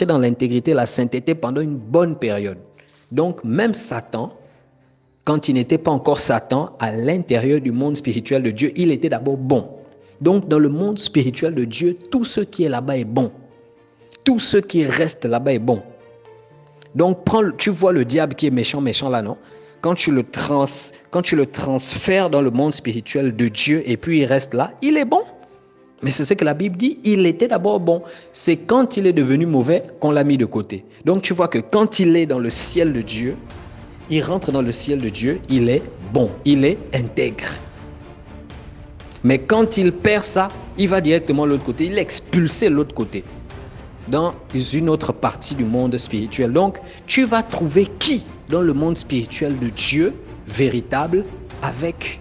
dans l'intégrité, la sainteté pendant une bonne période. Donc, même Satan, quand il n'était pas encore Satan, à l'intérieur du monde spirituel de Dieu, il était d'abord bon. Donc, dans le monde spirituel de Dieu, tout ce qui est là-bas est bon. Tout ce qui reste là-bas est bon. Donc, tu vois le diable qui est méchant là, non? Quand tu le transfères dans le monde spirituel de Dieu et puis il reste là, il est bon. Mais c'est ce que la Bible dit, il était d'abord bon. C'est quand il est devenu mauvais qu'on l'a mis de côté. Donc tu vois que quand il est dans le ciel de Dieu, il rentre dans le ciel de Dieu, il est bon, il est intègre. Mais quand il perd ça, il va directement de l'autre côté, il est expulsé de l'autre côté, dans une autre partie du monde spirituel. Donc tu vas trouver qui dans le monde spirituel de Dieu, véritable, avec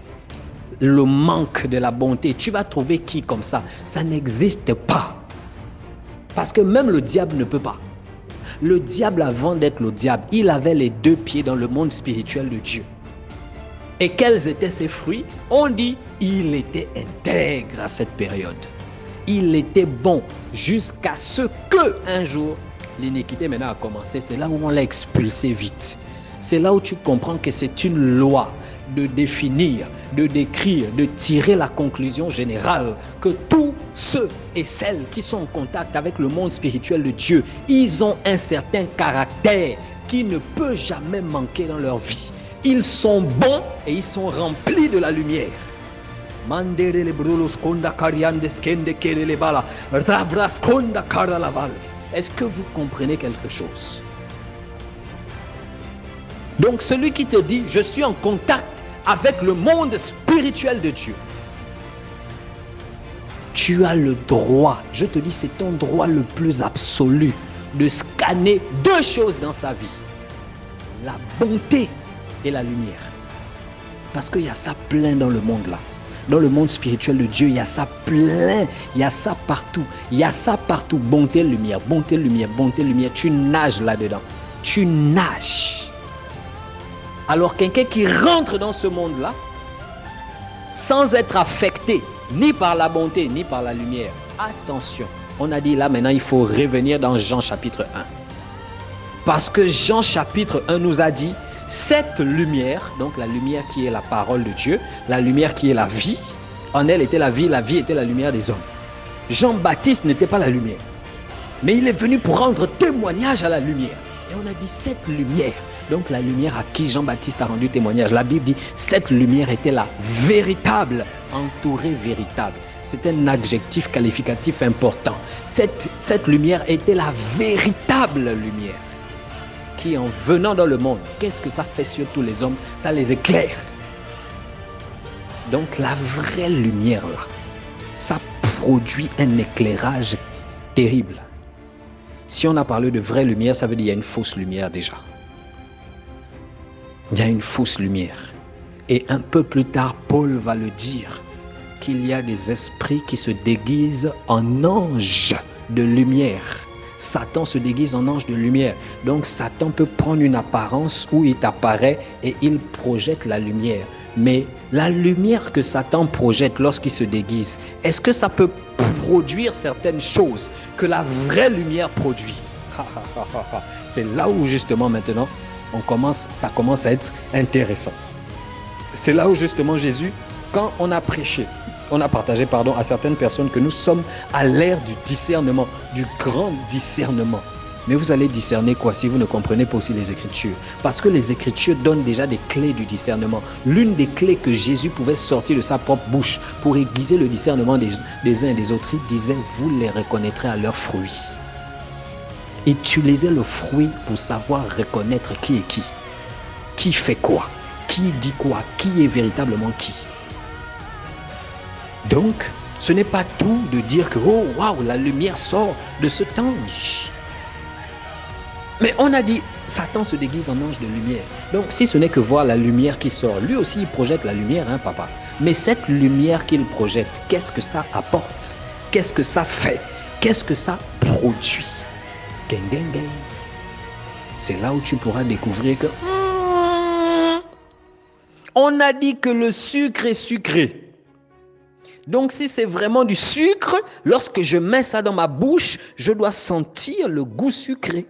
le manque de la bonté? Tu vas trouver qui comme ça? Ça n'existe pas. Parce que même le diable ne peut pas. Le diable, avant d'être le diable, il avait les deux pieds dans le monde spirituel de Dieu. Et quels étaient ses fruits? On dit, il était intègre à cette période. Il était bon jusqu'à ce que un jour, l'iniquité maintenant a commencé. C'est là où on l'a expulsé vite. C'est là où tu comprends que c'est une loi de définir, de décrire, de tirer la conclusion générale que tous ceux et celles qui sont en contact avec le monde spirituel de Dieu, ils ont un certain caractère qui ne peut jamais manquer dans leur vie. Ils sont bons et ils sont remplis de la lumière. Est-ce que vous comprenez quelque chose? Donc celui qui te dit, je suis en contact avec le monde spirituel de Dieu, tu as le droit, je te dis, c'est ton droit le plus absolu de scanner deux choses dans sa vie: la bonté et la lumière. Parce qu'il y a ça plein dans le monde là. Dans le monde spirituel de Dieu, il y a ça plein, il y a ça partout. Il y a ça partout, bonté, lumière, bonté, lumière, bonté, lumière. Tu nages là-dedans. Tu nages. Alors quelqu'un qui rentre dans ce monde-là, sans être affecté ni par la bonté, ni par la lumière, attention, on a dit là maintenant, il faut revenir dans Jean chapitre 1. Parce que Jean chapitre 1 nous a dit, cette lumière, donc la lumière qui est la parole de Dieu, la lumière qui est la vie, en elle était la vie était la lumière des hommes. Jean-Baptiste n'était pas la lumière, mais il est venu pour rendre témoignage à la lumière. Et on a dit cette lumière, donc la lumière à qui Jean-Baptiste a rendu témoignage. La Bible dit, cette lumière était la véritable, entourée véritable. C'est un adjectif qualificatif important. Cette lumière était la véritable lumière qui, en venant dans le monde, qu'est-ce que ça fait sur tous les hommes? Ça les éclaire. Donc la vraie lumière là, ça produit un éclairage terrible. Si on a parlé de vraie lumière, ça veut dire qu'il y a une fausse lumière déjà. Il y a une fausse lumière. Et un peu plus tard, Paul va le dire, qu'il y a des esprits qui se déguisent en anges de lumière. Satan se déguise en ange de lumière. Donc Satan peut prendre une apparence où il apparaît et il projette la lumière. Mais la lumière que Satan projette lorsqu'il se déguise, est-ce que ça peut produire certaines choses que la vraie lumière produit? C'est là où justement maintenant ça commence à être intéressant. C'est là où justement Jésus, quand on a prêché, on a partagé à certaines personnes que nous sommes à l'ère du discernement, du grand discernement. Mais vous allez discerner quoi si vous ne comprenez pas aussi les Écritures? Parce que les Écritures donnent déjà des clés du discernement. L'une des clés que Jésus pouvait sortir de sa propre bouche pour aiguiser le discernement des uns et des autres, il disait, vous les reconnaîtrez à leurs fruits. Utilisez le fruit pour savoir reconnaître qui est qui. Qui fait quoi? Qui dit quoi? Qui est véritablement qui? Donc, ce n'est pas tout de dire que, oh, waouh, la lumière sort de cet ange. Mais on a dit, Satan se déguise en ange de lumière. Donc, si ce n'est que voir la lumière qui sort, lui aussi, il projette la lumière, hein, papa. Mais cette lumière qu'il projette, qu'est-ce que ça apporte? Qu'est-ce que ça fait? Qu'est-ce que ça produit? Gang, gang, gang. C'est là où tu pourras découvrir que... on a dit que le sucre est sucré. Donc, si c'est vraiment du sucre, lorsque je mets ça dans ma bouche, je dois sentir le goût sucré.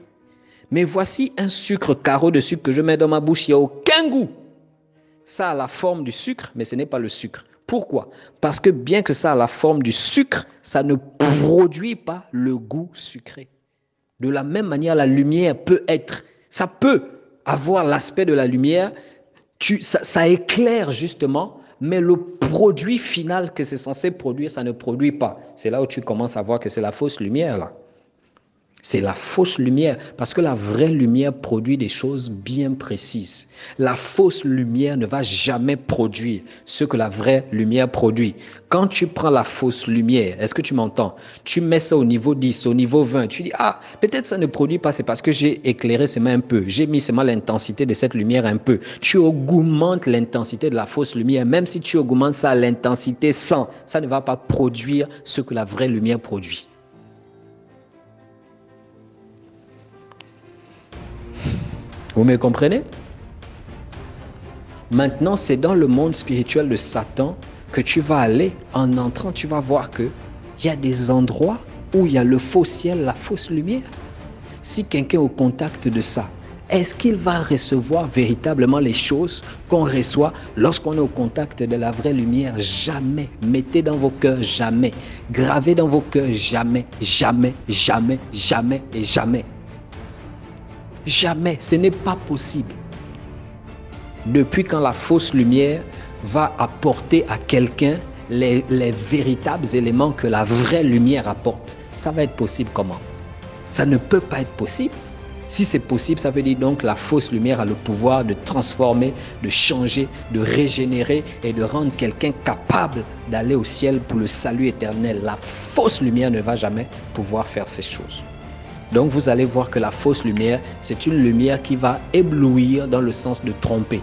Mais voici un sucre, carreau de sucre que je mets dans ma bouche, il n'y a aucun goût. Ça a la forme du sucre, mais ce n'est pas le sucre. Pourquoi? Parce que bien que ça a la forme du sucre, ça ne produit pas le goût sucré. De la même manière, la lumière peut être, ça peut avoir l'aspect de la lumière, ça éclaire justement, mais le produit final que c'est censé produire, ça ne produit pas. C'est là où tu commences à voir que c'est la fausse lumière, là. C'est la fausse lumière, parce que la vraie lumière produit des choses bien précises. La fausse lumière ne va jamais produire ce que la vraie lumière produit. Quand tu prends la fausse lumière, est-ce que tu m'entends? Tu mets ça au niveau 10, au niveau 20, tu dis, ah, peut-être ça ne produit pas, c'est parce que j'ai éclairé seulement un peu, j'ai mis seulement l'intensité de cette lumière un peu. Tu augmentes l'intensité de la fausse lumière, même si tu augmentes ça à l'intensité 100, ça ne va pas produire ce que la vraie lumière produit. Vous me comprenez? Maintenant, c'est dans le monde spirituel de Satan que tu vas aller. En entrant, tu vas voir qu'il y a des endroits où il y a le faux ciel, la fausse lumière. Si quelqu'un est au contact de ça, est-ce qu'il va recevoir véritablement les choses qu'on reçoit lorsqu'on est au contact de la vraie lumière? Jamais. Mettez dans vos cœurs jamais. Gravez dans vos cœurs jamais, jamais, jamais, jamais et jamais. Jamais, ce n'est pas possible. Depuis quand la fausse lumière va apporter à quelqu'un les véritables éléments que la vraie lumière apporte, ça va être possible comment? Ça ne peut pas être possible. Si c'est possible, ça veut dire donc que la fausse lumière a le pouvoir de transformer, de changer, de régénérer et de rendre quelqu'un capable d'aller au ciel pour le salut éternel. La fausse lumière ne va jamais pouvoir faire ces choses. Donc vous allez voir que la fausse lumière, c'est une lumière qui va éblouir dans le sens de tromper,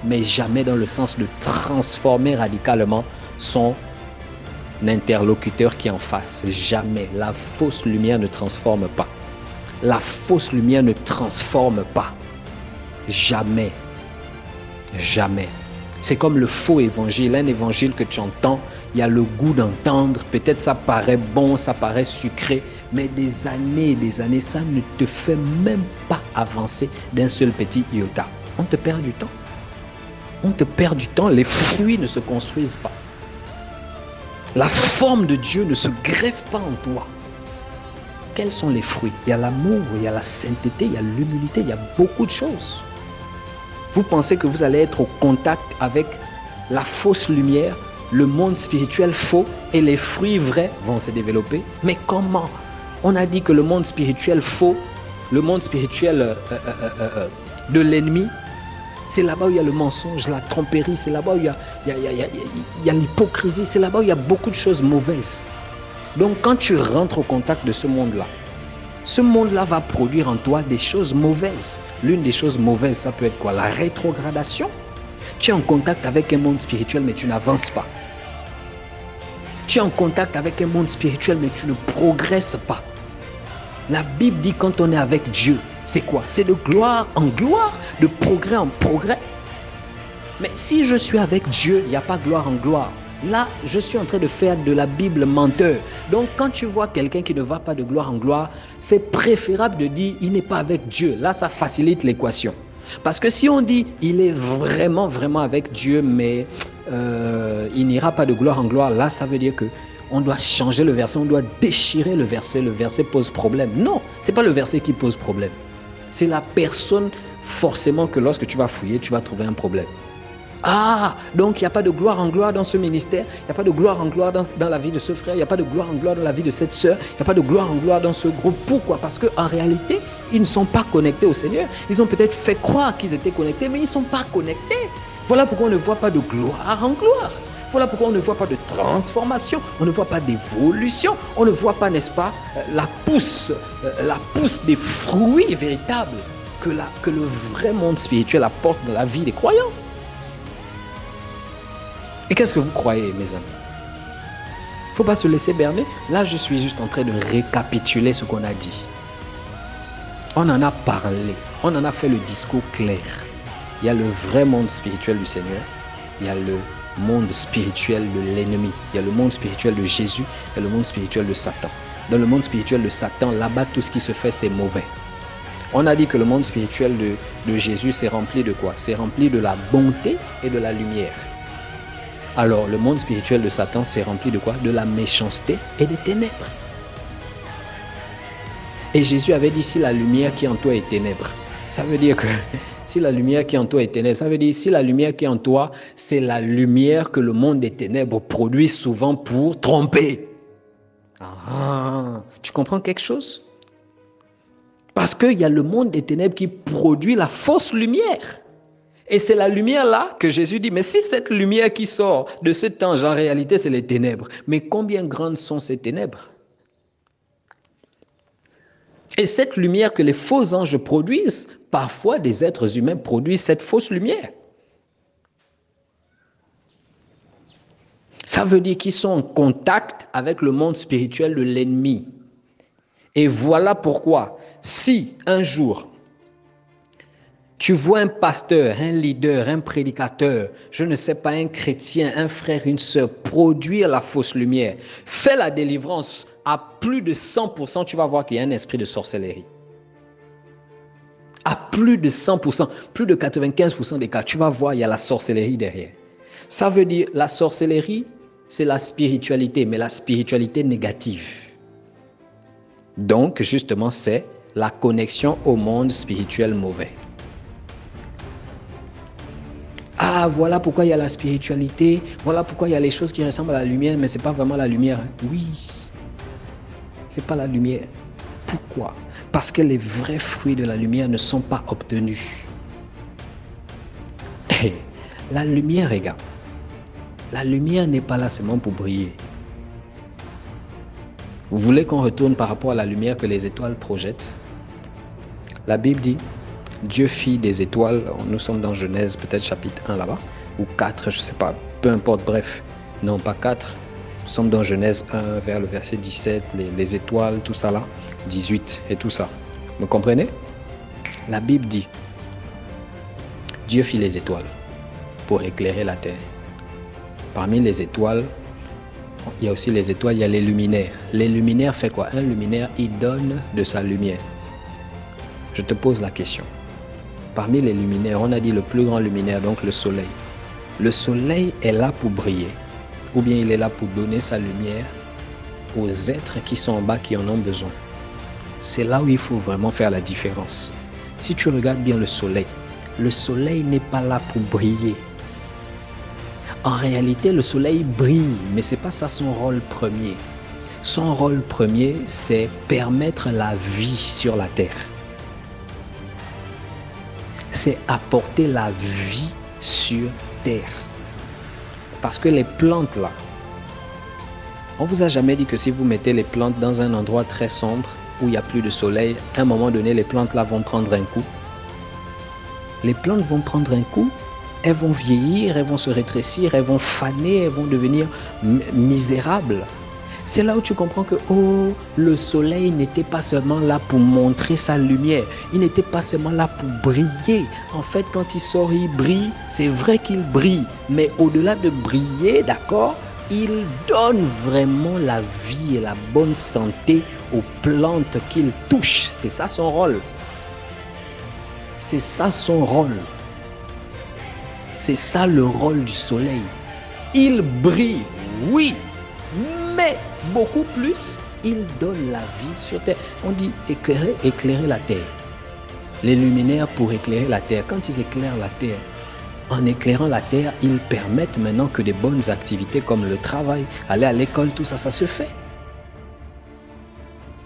mais jamais dans le sens de transformer radicalement son interlocuteur qui est en face. Jamais. La fausse lumière ne transforme pas. La fausse lumière ne transforme pas. Jamais. Jamais. C'est comme le faux évangile. Un évangile que tu entends, il y a le goût d'entendre. Peut-être ça paraît bon, ça paraît sucré. Mais des années, ça ne te fait même pas avancer d'un seul petit iota. On te perd du temps. On te perd du temps. Les fruits ne se construisent pas. La forme de Dieu ne se greffe pas en toi. Quels sont les fruits? Il y a l'amour, il y a la sainteté, il y a l'humilité, il y a beaucoup de choses. Vous pensez que vous allez être au contact avec la fausse lumière, le monde spirituel faux et les fruits vrais vont se développer? Mais comment? On a dit que le monde spirituel faux, le monde spirituel de l'ennemi, c'est là-bas où il y a le mensonge, la tromperie, c'est là-bas où il y a l'hypocrisie, c'est là-bas où il y a beaucoup de choses mauvaises. Donc quand tu rentres au contact de ce monde-là va produire en toi des choses mauvaises. L'une des choses mauvaises, ça peut être quoi? La rétrogradation. Tu es en contact avec un monde spirituel, mais tu n'avances pas. Tu es en contact avec un monde spirituel, mais tu ne progresses pas. La Bible dit quand on est avec Dieu, c'est quoi? C'est de gloire en gloire, de progrès en progrès. Mais si je suis avec Dieu, il n'y a pas gloire en gloire. Là, je suis en train de faire de la Bible menteur. Donc, quand tu vois quelqu'un qui ne va pas de gloire en gloire, c'est préférable de dire il n'est pas avec Dieu. Là, ça facilite l'équation. Parce que si on dit il est vraiment, vraiment avec Dieu, mais il n'ira pas de gloire en gloire, là, ça veut dire que on doit changer le verset, on doit déchirer le verset. Le verset pose problème. Non, ce n'est pas le verset qui pose problème. C'est la personne, forcément, que lorsque tu vas fouiller, tu vas trouver un problème. Ah, donc il n'y a pas de gloire en gloire dans ce ministère, il n'y a pas de gloire en gloire dans la vie de ce frère, il n'y a pas de gloire en gloire dans la vie de cette sœur, il n'y a pas de gloire en gloire dans ce groupe. Pourquoi? Parce qu'en réalité, ils ne sont pas connectés au Seigneur. Ils ont peut-être fait croire qu'ils étaient connectés, mais ils ne sont pas connectés. Voilà pourquoi on ne voit pas de gloire en gloire. Voilà pourquoi on ne voit pas de transformation, on ne voit pas d'évolution, on ne voit pas, n'est-ce pas, la pousse des fruits véritables que le vrai monde spirituel apporte dans la vie des croyants. Et qu'est-ce que vous croyez, mes amis? Il ne faut pas se laisser berner. Là, je suis juste en train de récapituler ce qu'on a dit. On en a parlé. On en a fait le discours clair. Il y a le vrai monde spirituel du Seigneur. Il y a le monde spirituel de l'ennemi. Il y a le monde spirituel de Jésus, il y a le monde spirituel de Satan. Dans le monde spirituel de Satan, là-bas, tout ce qui se fait, c'est mauvais. On a dit que le monde spirituel de Jésus, c'est rempli de quoi? C'est rempli de la bonté et de la lumière. Alors, le monde spirituel de Satan, c'est rempli de quoi? De la méchanceté et des ténèbres. Et Jésus avait dit, si la lumière qui est en toi est ténèbres, ça veut dire que si la lumière qui est en toi est ténèbres, ça veut dire si la lumière qui est en toi, c'est la lumière que le monde des ténèbres produit souvent pour tromper. Tu comprends quelque chose? Parce qu'il y a le monde des ténèbres qui produit la fausse lumière. Et c'est la lumière là que Jésus dit, mais si cette lumière qui sort de cet ange, en réalité c'est les ténèbres, mais combien grandes sont ces ténèbres? Et cette lumière que les faux anges produisent, parfois des êtres humains produisent cette fausse lumière. Ça veut dire qu'ils sont en contact avec le monde spirituel de l'ennemi. Et voilà pourquoi, si un jour, tu vois un pasteur, un leader, un prédicateur, je ne sais pas, un chrétien, un frère, une sœur, produire la fausse lumière, fais la délivrance à plus de 100%, tu vas voir qu'il y a un esprit de sorcellerie. À plus de 100%, plus de 95% des cas, tu vas voir, il y a la sorcellerie derrière. Ça veut dire, la sorcellerie, c'est la spiritualité, mais la spiritualité négative. Donc, justement, c'est la connexion au monde spirituel mauvais. Ah, voilà pourquoi il y a la spiritualité, voilà pourquoi il y a les choses qui ressemblent à la lumière, mais ce n'est pas vraiment la lumière. Oui, ce n'est pas la lumière. Pourquoi? Parce que les vrais fruits de la lumière ne sont pas obtenus. Et la lumière, regarde, la lumière n'est pas là seulement pour briller. Vous voulez qu'on retourne par rapport à la lumière que les étoiles projettent? La Bible dit, Dieu fit des étoiles, nous sommes dans Genèse, peut-être chapitre 1 là-bas, ou 4, je ne sais pas, peu importe, bref, non pas 4, nous sommes dans Genèse 1 vers le verset 17, les étoiles, tout ça là, 18 et tout ça. Vous comprenez? La Bible dit, Dieu fit les étoiles pour éclairer la terre. Parmi les étoiles, il y a aussi les étoiles, il y a les luminaires. Les luminaires fait quoi? Un luminaire, il donne de sa lumière. Je te pose la question. Parmi les luminaires, on a dit le plus grand luminaire, donc le soleil. Le soleil est là pour briller, ou bien il est là pour donner sa lumière aux êtres qui sont en bas, qui en ont besoin. C'est là où il faut vraiment faire la différence. Si tu regardes bien le soleil n'est pas là pour briller. En réalité, le soleil brille, mais ce n'est pas ça son rôle premier. Son rôle premier, c'est permettre la vie sur la terre. C'est apporter la vie sur terre. Parce que les plantes là, on vous a jamais dit que si vous mettez les plantes dans un endroit très sombre, où il n'y a plus de soleil, à un moment donné, les plantes là vont prendre un coup. Les plantes vont prendre un coup, elles vont vieillir, elles vont se rétrécir, elles vont faner, elles vont devenir misérables. C'est là où tu comprends que le soleil n'était pas seulement là pour montrer sa lumière. Il n'était pas seulement là pour briller. En fait, quand il sort, il brille. C'est vrai qu'il brille. Mais au-delà de briller, d'accord, il donne vraiment la vie et la bonne santé aux plantes qu'il touche. C'est ça son rôle. C'est ça son rôle. C'est ça le rôle du soleil. Il brille, oui, mais beaucoup plus, il donne la vie sur terre. On dit éclairer la terre. Les luminaires pour éclairer la terre. Quand ils éclairent la terre, en éclairant la terre, ils permettent maintenant que des bonnes activités comme le travail, aller à l'école, tout ça, ça se fait.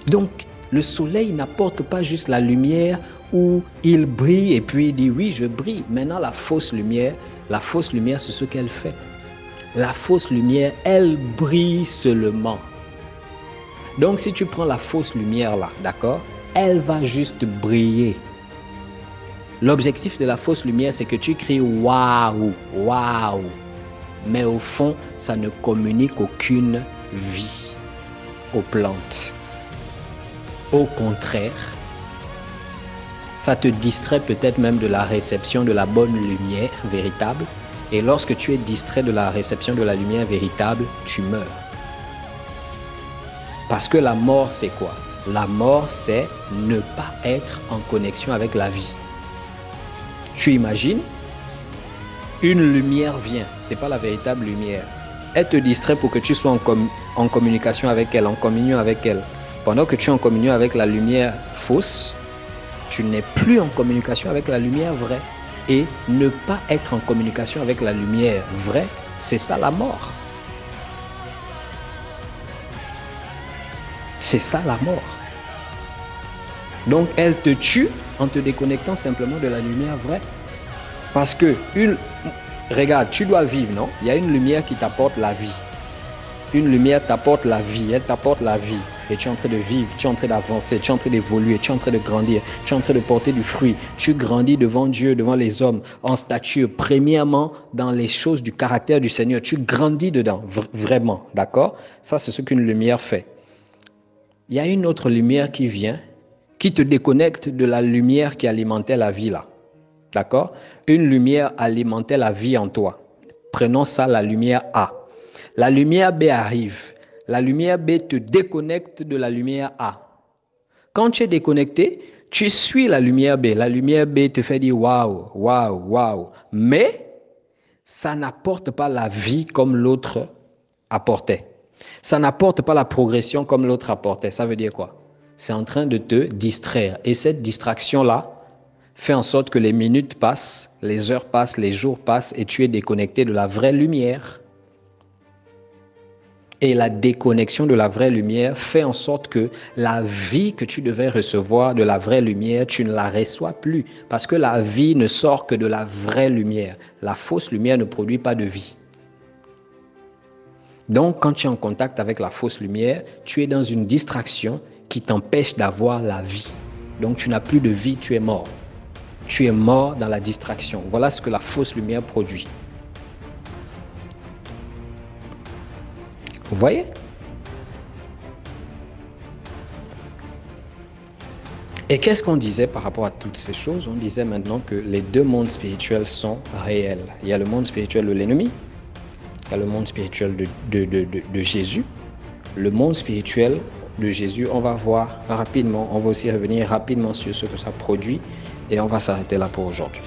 Donc, le soleil n'apporte pas juste la lumière où il brille et puis il dit oui, je brille. Maintenant, la fausse lumière, c'est ce qu'elle fait. La fausse lumière, elle brille seulement. Donc, si tu prends la fausse lumière là, d'accord, elle va juste briller. L'objectif de la fausse lumière, c'est que tu cries waouh, waouh. Mais au fond, ça ne communique aucune vie aux plantes. Au contraire, ça te distrait peut-être même de la réception de la bonne lumière véritable Et lorsque tu es distrait de la réception de la lumière véritable, tu meurs. Parce que la mort, c'est quoi? La mort, c'est ne pas être en connexion avec la vie. Tu imagines? Une lumière vient, ce n'est pas la véritable lumière. Elle te distrait pour que tu sois en communication avec elle, en communion avec elle. Pendant que tu es en communion avec la lumière fausse, tu n'es plus en communication avec la lumière vraie. Et ne pas être en communication avec la lumière vraie, c'est ça la mort. C'est ça la mort. Donc elle te tue en te déconnectant simplement de la lumière vraie. Parce que, regarde, tu dois vivre, non? Il y a une lumière qui t'apporte la vie. Une lumière t'apporte la vie, elle t'apporte la vie. Et tu es en train de vivre, tu es en train d'avancer, tu es en train d'évoluer, tu es en train de grandir, tu es en train de porter du fruit. Tu grandis devant Dieu, devant les hommes, en stature, premièrement dans les choses du caractère du Seigneur. Tu grandis dedans, vraiment, d'accord? Ça, c'est ce qu'une lumière fait. Il y a une autre lumière qui vient, qui te déconnecte de la lumière qui alimentait la vie là. D'accord? Une lumière alimentait la vie en toi. Prenons ça, la lumière A. La lumière B arrive. La lumière B te déconnecte de la lumière A. Quand tu es déconnecté, tu suis la lumière B. La lumière B te fait dire waouh, waouh, waouh. Mais ça n'apporte pas la vie comme l'autre apportait. Ça n'apporte pas la progression comme l'autre apportait. Ça veut dire quoi? C'est en train de te distraire. Et cette distraction-là fait en sorte que les minutes passent, les heures passent, les jours passent et tu es déconnecté de la vraie lumière. Et la déconnexion de la vraie lumière fait en sorte que la vie que tu devais recevoir de la vraie lumière, tu ne la reçois plus. Parce que la vie ne sort que de la vraie lumière. La fausse lumière ne produit pas de vie. Donc, quand tu es en contact avec la fausse lumière, tu es dans une distraction qui t'empêche d'avoir la vie. Donc, tu n'as plus de vie, tu es mort. Tu es mort dans la distraction. Voilà ce que la fausse lumière produit. Vous voyez? Et qu'est-ce qu'on disait par rapport à toutes ces choses? On disait maintenant que les deux mondes spirituels sont réels. Il y a le monde spirituel de l'ennemi, il y a le monde spirituel de Jésus. Le monde spirituel de Jésus, on va voir rapidement, on va aussi revenir rapidement sur ce que ça produit et on va s'arrêter là pour aujourd'hui.